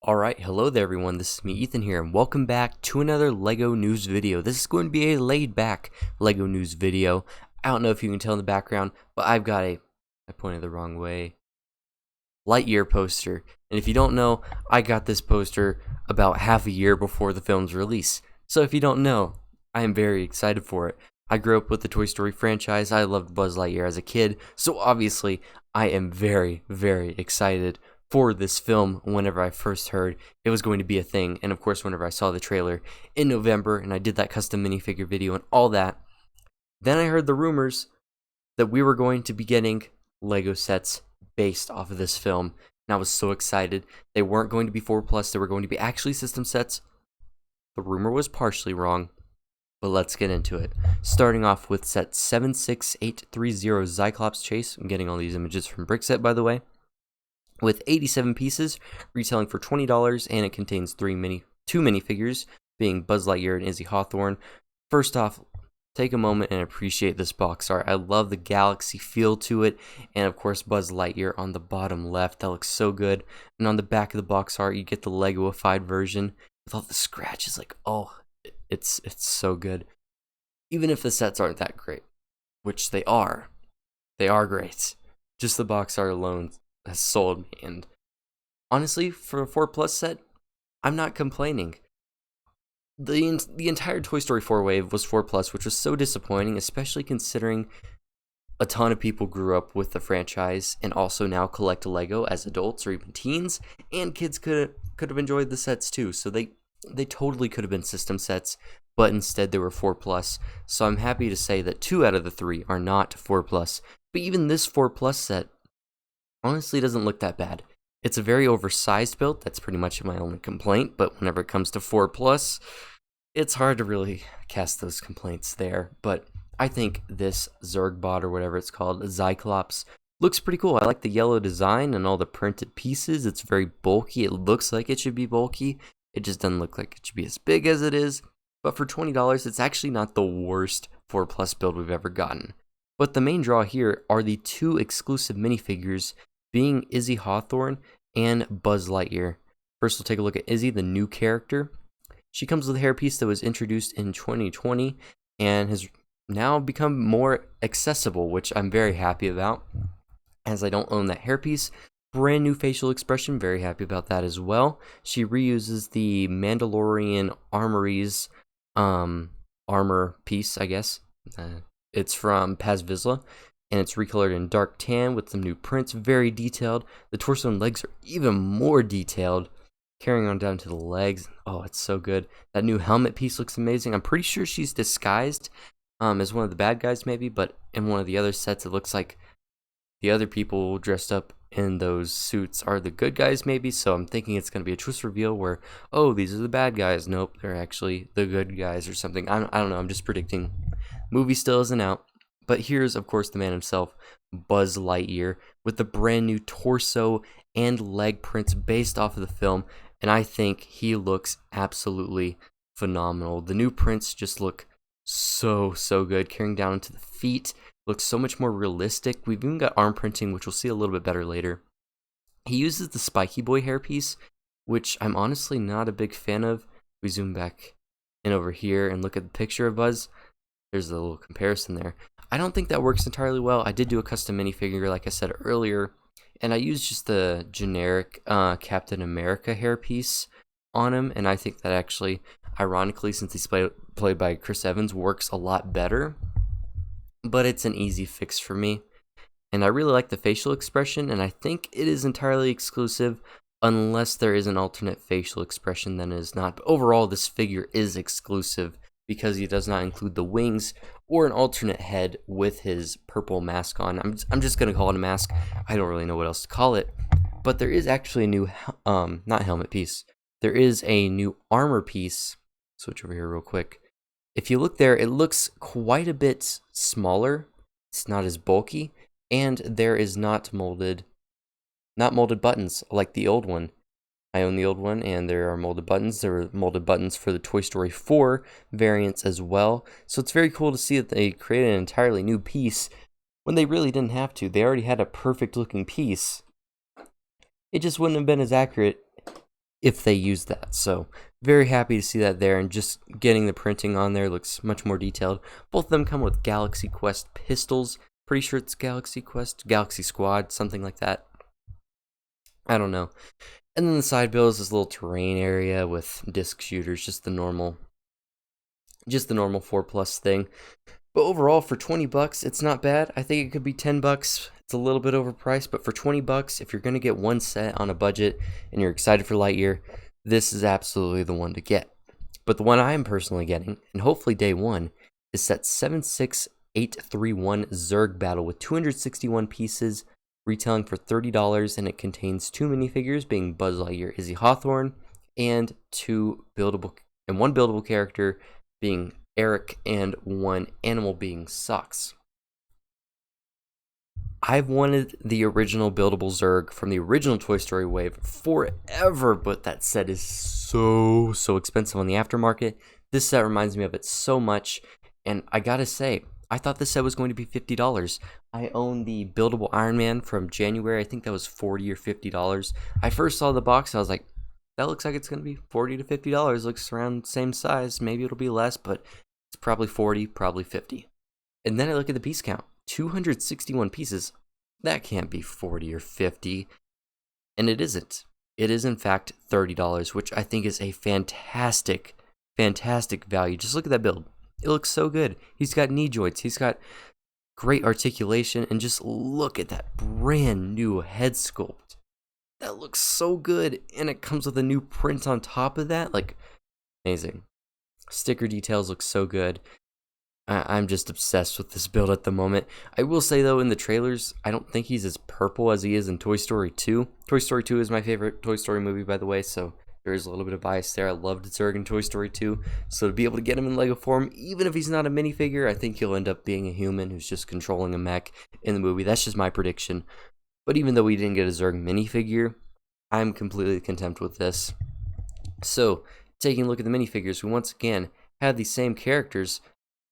Alright, hello there everyone, this is me Ethan here, and welcome back to another LEGO news video. This is going to be a laid back LEGO news video. I don't know if you can tell in the background, but I've got I pointed the wrong way, Lightyear poster. And if you don't know, I got this poster about half a year before the film's release. So if you don't know, I am very excited for it. I grew up with the Toy Story franchise, I loved Buzz Lightyear as a kid, so obviously I am very, very excited for this film whenever I first heard it was going to be a thing, and of course whenever I saw the trailer in November and I did that custom minifigure video and all that. Then I heard the rumors that we were going to be getting LEGO sets based off of this film, and I was so excited. They weren't going to be 4+, they were going to be actually system sets. The rumor was partially wrong, but let's get into it. Starting off with set 76830 Cyclops Chase. I'm getting all these images from Brickset, by the way. With 87 pieces, retailing for $20, and it contains two minifigures, being Buzz Lightyear and Izzy Hawthorne. First off, take a moment and appreciate this box art. I love the galaxy feel to it, and of course Buzz Lightyear on the bottom left. That looks so good. And on the back of the box art, you get the Lego-ified version with all the scratches. Like, oh, it's so good. Even if the sets aren't that great, which they are great. Just the box art alone has sold me, and honestly, for a 4+ set, I'm not complaining. The entire Toy Story 4 wave was 4+, which was so disappointing, especially considering a ton of people grew up with the franchise and also now collect Lego as adults or even teens, and kids could have enjoyed the sets too. So they totally could have been system sets, but instead they were 4+. So I'm happy to say that 2 out of the 3 are not 4+. But even this 4+ set honestly doesn't look that bad. It's a very oversized build, that's pretty much my only complaint, but whenever it comes to 4+, it's hard to really cast those complaints there. But I think this Zerg bot, or whatever it's called, Cyclops, looks pretty cool. I like the yellow design and all the printed pieces. It's very bulky. It looks like it should be bulky. It just doesn't look like it should be as big as it is. But for $20, it's actually not the worst 4+ build we've ever gotten. But the main draw here are the 2 exclusive minifigures, being Izzy Hawthorne and Buzz Lightyear. First, we'll take a look at Izzy, the new character. She comes with a hairpiece that was introduced in 2020 and has now become more accessible, which I'm very happy about, as I don't own that hairpiece. Brand new facial expression, very happy about that as well. She reuses the Mandalorian Armory's armor piece, I guess. It's from Paz Vizsla, and it's recolored in dark tan with some new prints, very detailed. The torso and legs are even more detailed, carrying on down to the legs. Oh, it's so good. That new helmet piece looks amazing. I'm pretty sure she's disguised as one of the bad guys maybe, but in one of the other sets it looks like the other people dressed up in those suits are the good guys maybe, so I'm thinking it's going to be a twist reveal where, oh, these are the bad guys. Nope, they're actually the good guys or something. I don't know, I'm just predicting. Movie still isn't out. But here's, of course, the man himself, Buzz Lightyear, with the brand new torso and leg prints based off of the film, and I think he looks absolutely phenomenal. The new prints just look so good, carrying down to the feet. Looks so much more realistic. We've even got arm printing, which we'll see a little bit better later. He uses the Spiky Boy hairpiece, which I'm honestly not a big fan of. We zoom back in over here and look at the picture of Buzz. There's a little comparison there. I don't think that works entirely well. I did do a custom minifigure, like I said earlier, and I used just the generic Captain America hairpiece on him, and I think that actually, ironically, since he's played by Chris Evans, works a lot better. But it's an easy fix for me. And I really like the facial expression, and I think it is entirely exclusive, unless there is an alternate facial expression that is not. But overall, this figure is exclusive, because he does not include the wings or an alternate head with his purple mask on. I'm just going to call it a mask. I don't really know what else to call it. But there is actually a new, not helmet piece. There is a new armor piece. Switch over here real quick. If you look there, it looks quite a bit smaller. It's not as bulky. And there is not molded buttons like the old one. I own the old one, and there are molded buttons. There are molded buttons for the Toy Story 4 variants as well. So it's very cool to see that they created an entirely new piece when they really didn't have to. They already had a perfect looking piece. It just wouldn't have been as accurate if they use that. So very happy to see that there, and just getting the printing on there looks much more detailed. Both of them come with Galaxy Quest pistols. Pretty sure it's Galaxy Quest, Galaxy Squad, something like that. I don't know. And then the side bill is this little terrain area with disc shooters, just the normal 4+ thing. But overall, for 20 bucks, it's not bad. I think it could be 10 bucks. It's a little bit overpriced, but for 20 bucks, if you're going to get one set on a budget and you're excited for Lightyear, this is absolutely the one to get. But the one I'm personally getting, and hopefully day one, is set 76831 Zerg Battle with 261 pieces, retailing for $30, and it contains 2 minifigures, being Buzz Lightyear, Izzy Hawthorne, and one buildable character, being Eric, and one animal, being Socks. I've wanted the original buildable Zerg from the original Toy Story wave forever, but that set is so expensive on the aftermarket. This set reminds me of it so much, and I gotta say, I thought this set was going to be $50. I own the Buildable Iron Man from January. I think that was $40 or $50. I first saw the box, and I was like, that looks like it's going to be $40 to $50. Looks around the same size. Maybe it'll be less, but it's probably 40, probably 50. And then I look at the piece count. 261 pieces. That can't be 40 or 50. And it isn't. It is, in fact, $30, which I think is a fantastic value. Just look at that build. It looks so good. He's got knee joints. He's got great articulation. And just look at that brand new head sculpt. That looks so good. And it comes with a new print on top of that. Like, amazing. Sticker details look so good. I'm just obsessed with this build at the moment. I will say, though, in the trailers, I don't think he's as purple as he is in Toy Story 2. Toy Story 2 is my favorite Toy Story movie, by the way, so there is a little bit of bias there. I loved Zerg in Toy Story 2, so to be able to get him in Lego form, even if he's not a minifigure, I think he'll end up being a human who's just controlling a mech in the movie. That's just my prediction. But even though we didn't get a Zerg minifigure, I'm completely content with this. So, taking a look at the minifigures, we once again have these same characters,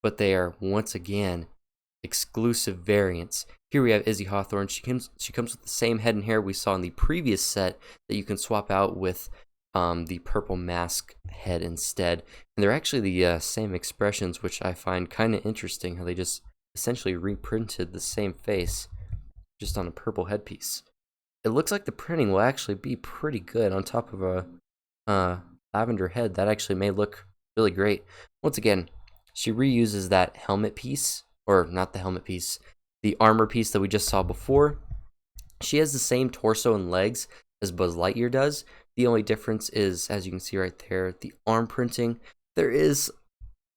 but they are, once again, exclusive variants. Here we have Izzy Hawthorne. She comes with the same head and hair we saw in the previous set that you can swap out with the purple mask head instead. And they're actually the same expressions, which I find kind of interesting, how they just essentially reprinted the same face just on a purple headpiece. It looks like the printing will actually be pretty good on top of a lavender head. That actually may look really great. Once again, she reuses that helmet piece, or not the helmet piece, the armor piece that we just saw before. She has the same torso and legs as Buzz Lightyear does. The only difference is, as you can see right there, the arm printing. There is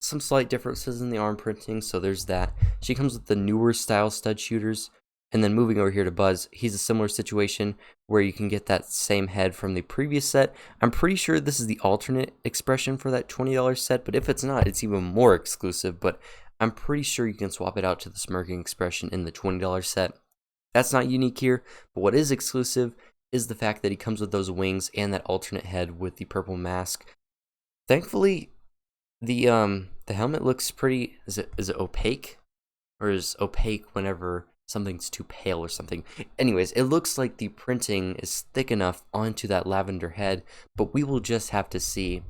some slight differences in the arm printing, so there's that. She comes with the newer style stud shooters. And then moving over here to Buzz, he's a similar situation where you can get that same head from the previous set. I'm pretty sure this is the alternate expression for that $20 set, but if it's not, it's even more exclusive. But I'm pretty sure you can swap it out to the smirking expression in the $20 set. That's not unique here, but what is exclusive is the fact that he comes with those wings and that alternate head with the purple mask. Thankfully, the helmet looks pretty, is it opaque? Or is opaque whenever something's too pale or something? Anyways, it looks like the printing is thick enough onto that lavender head, but we will just have to see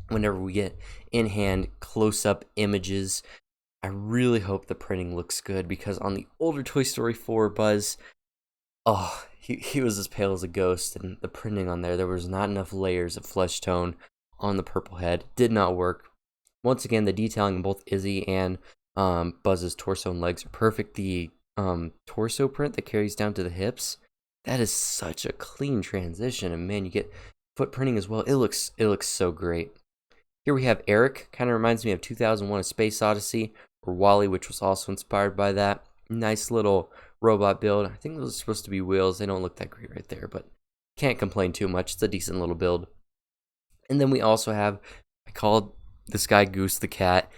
whenever we get in-hand close-up images. I really hope the printing looks good, because on the older Toy Story 4 Buzz, oh, he was as pale as a ghost, and the printing on there was not enough layers of flesh tone on the purple head. Did not work. Once again, the detailing in both Izzy and Buzz's torso and legs are perfect. The torso print that carries down to the hips, that is such a clean transition, and man, you get foot printing as well. It looks so great. Here we have Eric. Kind of reminds me of 2001: A Space Odyssey, or WALL-E, which was also inspired by that. Nice little robot build. I think those are supposed to be wheels. They don't look that great right there, but can't complain too much. It's a decent little build. And then we also have, I called this guy Goose the Cat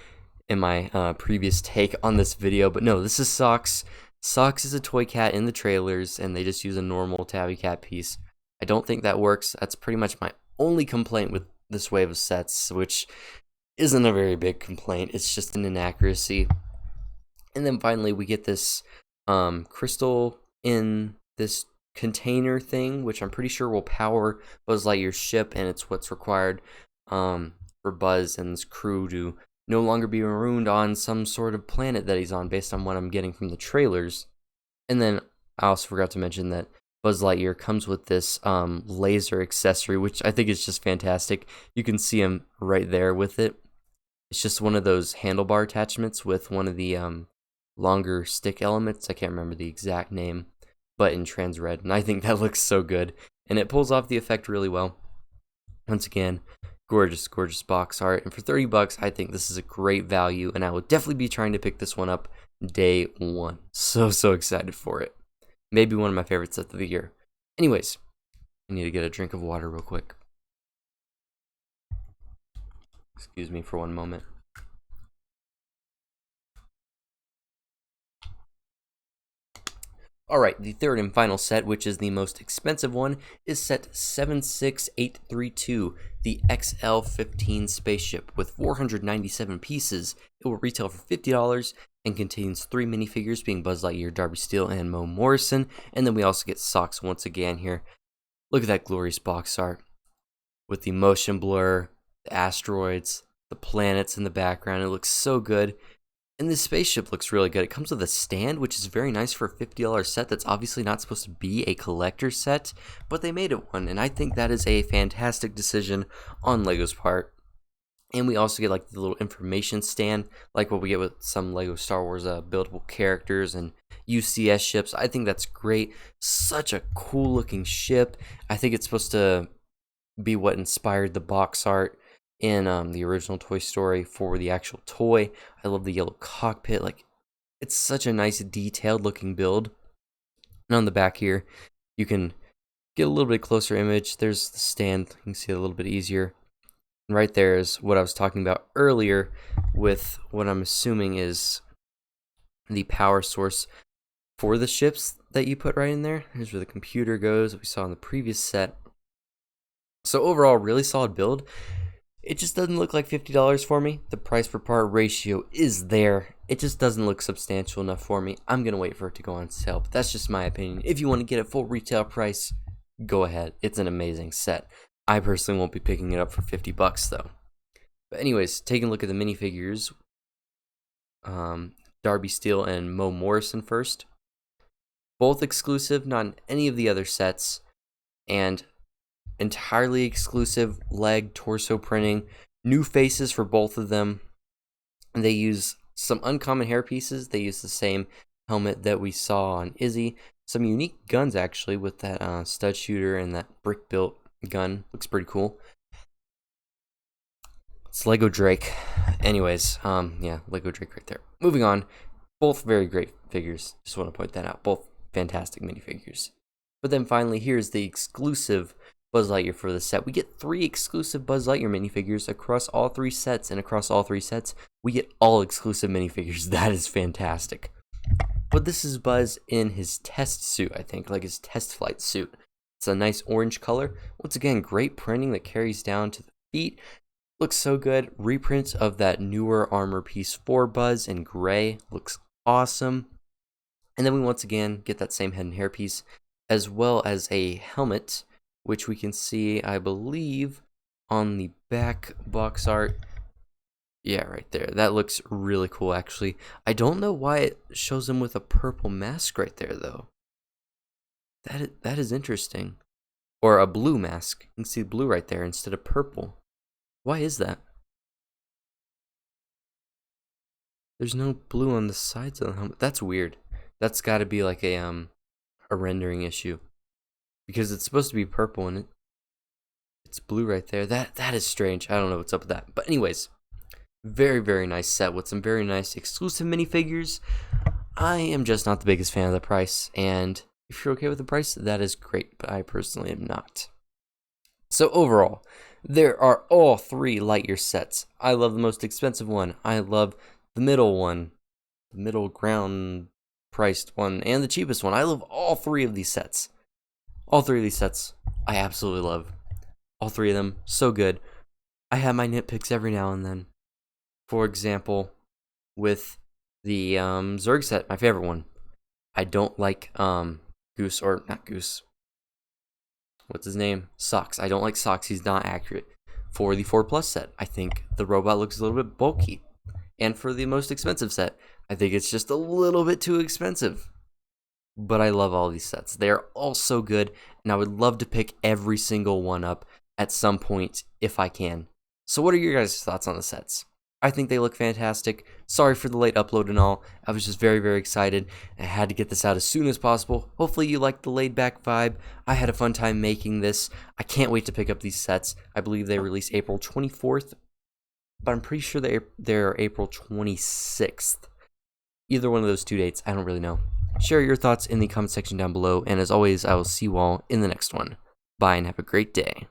in my previous take on this video, but no, this is Socks. Socks is a toy cat in the trailers, and they just use a normal tabby cat piece. I don't think that works. That's pretty much my only complaint with this wave of sets, which isn't a very big complaint. It's just an inaccuracy. And then finally, we get this crystal in this container thing, which I'm pretty sure will power Buzz Lightyear's ship, and it's what's required for Buzz and his crew to no longer be marooned on some sort of planet that he's on, based on what I'm getting from the trailers. And then I also forgot to mention that Buzz Lightyear comes with this laser accessory, which I think is just fantastic. You can see him right there with it. It's just one of those handlebar attachments with one of the longer stick elements. I can't remember the exact name, but in trans red, and I think that looks so good, and it pulls off the effect really well. Once again, gorgeous box art, and for 30 bucks, I think this is a great value, and I will definitely be trying to pick this one up day one. So excited for it. Maybe one of my favorite sets of the year. Anyways, I need to get a drink of water real quick. Excuse me for one moment. Alright, the third and final set, which is the most expensive one, is set 76832, the XL-15 Spaceship. With 497 pieces, it will retail for $50 and contains 3 minifigures, being Buzz Lightyear, Darby Steele, and Mo Morrison. And then we also get socks once again here. Look at that glorious box art with the motion blur, the asteroids, the planets in the background. It looks so good. And this spaceship looks really good. It comes with a stand, which is very nice for a $50 set that's obviously not supposed to be a collector's set, but they made it one, and I think that is a fantastic decision on LEGO's part. And we also get like the little information stand, like what we get with some LEGO Star Wars buildable characters and UCS ships. I think that's great. Such a cool looking ship. I think it's supposed to be what inspired the box art in the original Toy Story for the actual toy. I love the yellow cockpit. Like, it's such a nice detailed looking build. And on the back here, you can get a little bit closer image. There's the stand. You can see it a little bit easier. And right there is what I was talking about earlier with what I'm assuming is the power source for the ships that you put right in there. Here's where the computer goes, we saw in the previous set. So overall, really solid build. It just doesn't look like $50 for me. The price per part ratio is there. It just doesn't look substantial enough for me. I'm going to wait for it to go on sale, but that's just my opinion. If you want to get it full retail price, go ahead. It's an amazing set. I personally won't be picking it up for 50 bucks though. But anyways, taking a look at the minifigures. Darby Steele and Mo Morrison first. Both exclusive, not in any of the other sets. And entirely exclusive leg torso printing, new faces for both of them. They use some uncommon hair pieces. They use the same helmet that we saw on Izzy. Some unique guns actually, with that stud shooter and that brick built gun. Looks pretty cool. It's Lego Drake. Anyways, yeah, Lego Drake right there. Moving on. Both very great figures. Just want to point that out. Both fantastic minifigures. But then finally, here's the exclusive Buzz Lightyear for the set. We get 3 exclusive Buzz Lightyear minifigures across all 3 sets, and across all 3 sets, we get all exclusive minifigures. That is fantastic. But this is Buzz in his test suit, I think, like his test flight suit. It's a nice orange color. Once again, great printing that carries down to the feet. Looks so good. Reprint of that newer armor piece for Buzz in gray. Looks awesome. And then we once again get that same head and hair piece, as well as a helmet, which we can see, I believe, on the back box art. Yeah, right there. That looks really cool, actually. I don't know why it shows him with a purple mask right there, though. That is interesting. Or a blue mask. You can see blue right there instead of purple. Why is that? There's no blue on the sides of the helmet. That's weird. That's got to be like a rendering issue. Because it's supposed to be purple and it's blue right there. That is strange. I don't know what's up with that. But anyways, very nice set with some very nice exclusive minifigures. I am just not the biggest fan of the price, and if you're okay with the price, that is great, but I personally am not. So overall, there are all 3 Lightyear sets. I love the most expensive one. I love the middle one, the middle ground priced one, and the cheapest one. I love all 3 of these sets. All 3 of these sets, I absolutely love. All 3 of them, so good. I have my nitpicks every now and then. For example, with the Zerg set, my favorite one. I don't like Goose, or not Goose, what's his name? Socks. I don't like Socks. He's not accurate. For the 4 Plus set, I think the robot looks a little bit bulky. And for the most expensive set, I think it's just a little bit too expensive. But I love all these sets. They are all so good, and I would love to pick every single one up at some point if I can. So what are your guys' thoughts on the sets? I think they look fantastic. Sorry for the late upload and all. I was just very, very excited. I had to get this out as soon as possible. Hopefully you liked the laid back vibe. I had a fun time making this. I can't wait to pick up these sets. I believe they release April 24th, but I'm pretty sure they're April 26th. Either one of those 2 dates, I don't really know. Share your thoughts in the comment section down below, and as always, I will see you all in the next one. Bye and have a great day.